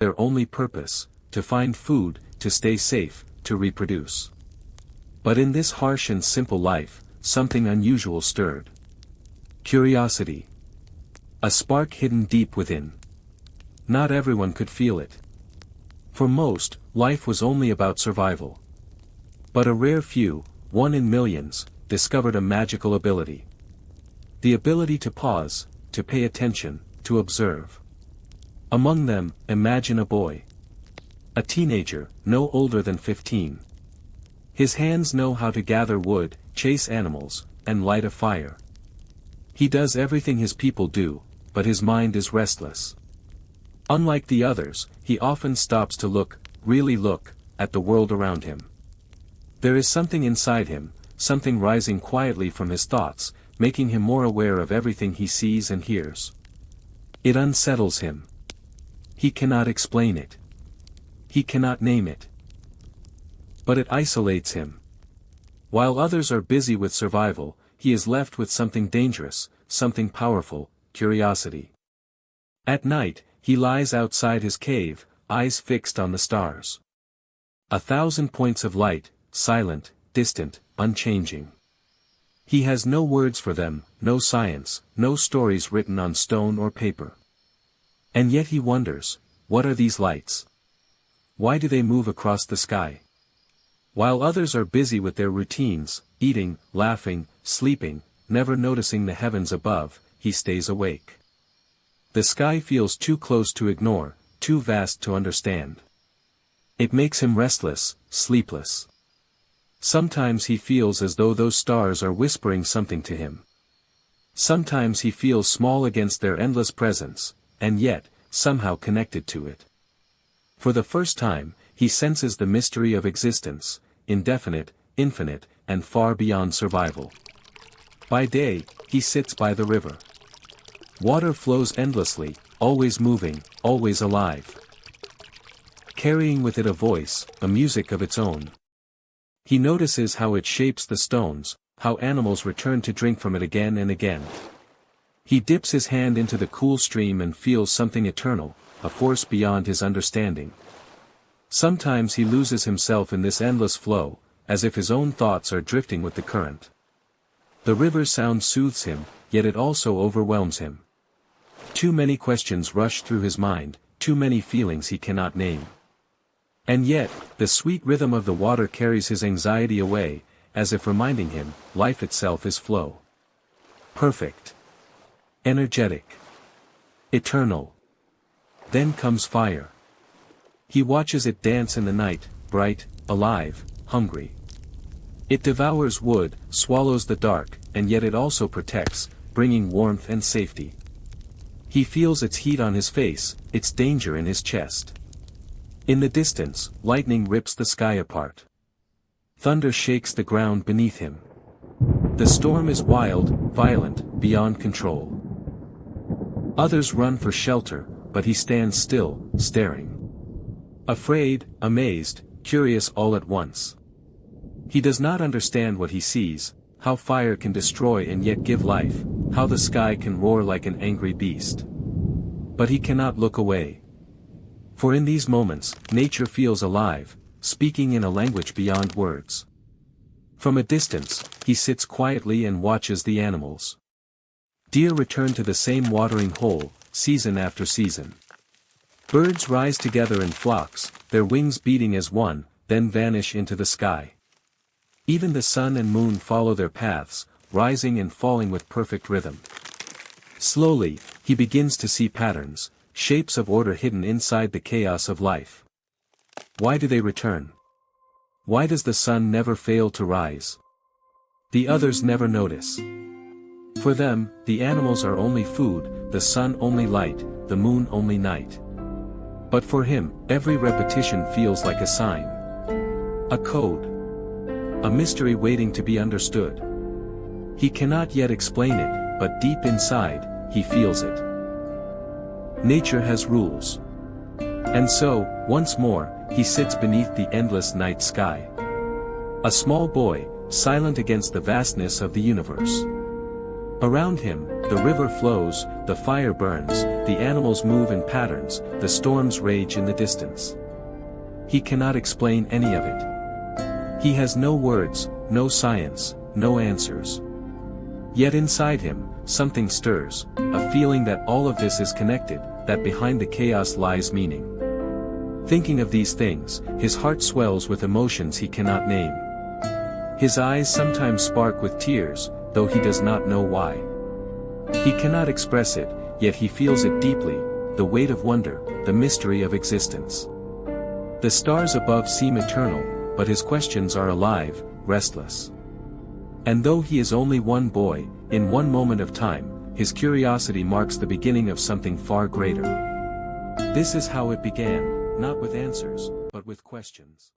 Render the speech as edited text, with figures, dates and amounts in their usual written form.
their only purpose, to find food, to stay safe, to reproduce. But in this harsh and simple life, something unusual stirred. Curiosity. A spark hidden deep within. Not everyone could feel it. For most, life was only about survival. But a rare few, one in millions, discovered a magical ability. The ability to pause, to pay attention, to observe. Among them, imagine a boy. A teenager, no older than 15. His hands know how to gather wood, chase animals, and light a fire. He does everything his people do, but his mind is restless. Unlike the others, he often stops to look, really look, at the world around him. There is something inside him, something rising quietly from his thoughts, making him more aware of everything he sees and hears. It unsettles him. He cannot explain it. He cannot name it. But it isolates him. While others are busy with survival, he is left with something dangerous, something powerful, curiosity. At night, he lies outside his cave, eyes fixed on the stars. 1,000 points of light, silent, distant, unchanging. He has no words for them, no science, no stories written on stone or paper. And yet he wonders, what are these lights? Why do they move across the sky? While others are busy with their routines, eating, laughing, sleeping, never noticing the heavens above, he stays awake. The sky feels too close to ignore, too vast to understand. It makes him restless, sleepless. Sometimes he feels as though those stars are whispering something to him. Sometimes he feels small against their endless presence, and yet, somehow connected to it. For the first time, he senses the mystery of existence, indefinite, infinite, and far beyond survival. By day, he sits by the river. Water flows endlessly, always moving, always alive. Carrying with it a voice, a music of its own. He notices how it shapes the stones, how animals return to drink from it again and again. He dips his hand into the cool stream and feels something eternal, a force beyond his understanding. Sometimes he loses himself in this endless flow, as if his own thoughts are drifting with the current. The river's sound soothes him, yet it also overwhelms him. Too many questions rush through his mind, too many feelings he cannot name. And yet, the sweet rhythm of the water carries his anxiety away, as if reminding him, life itself is flow. Perfect. Energetic. Eternal. Then comes fire. He watches it dance in the night, bright, alive, hungry. It devours wood, swallows the dark, and yet it also protects, bringing warmth and safety. He feels its heat on his face, its danger in his chest. In the distance, lightning rips the sky apart. Thunder shakes the ground beneath him. The storm is wild, violent, beyond control. Others run for shelter, but he stands still, staring. Afraid, amazed, curious all at once. He does not understand what he sees, how fire can destroy and yet give life, how the sky can roar like an angry beast. But he cannot look away. For in these moments, nature feels alive, speaking in a language beyond words. From a distance, he sits quietly and watches the animals. Deer return to the same watering hole, season after season. Birds rise together in flocks, their wings beating as one, then vanish into the sky. Even the sun and moon follow their paths, rising and falling with perfect rhythm. Slowly, he begins to see patterns, shapes of order hidden inside the chaos of life. Why do they return? Why does the sun never fail to rise? The others never notice. For them, the animals are only food, the sun only light, the moon only night. But for him, every repetition feels like a sign. A code. A mystery waiting to be understood. He cannot yet explain it, but deep inside, he feels it. Nature has rules. And so, once more, he sits beneath the endless night sky. A small boy, silent against the vastness of the universe. Around him, the river flows, the fire burns, the animals move in patterns, the storms rage in the distance. He cannot explain any of it. He has no words, no science, no answers. Yet inside him, something stirs, a feeling that all of this is connected, that behind the chaos lies meaning. Thinking of these things, his heart swells with emotions he cannot name. His eyes sometimes spark with tears, though he does not know why. He cannot express it, yet he feels it deeply, the weight of wonder, the mystery of existence. The stars above seem eternal, but his questions are alive, restless. And though he is only one boy, in one moment of time, his curiosity marks the beginning of something far greater. This is how it began, not with answers, but with questions.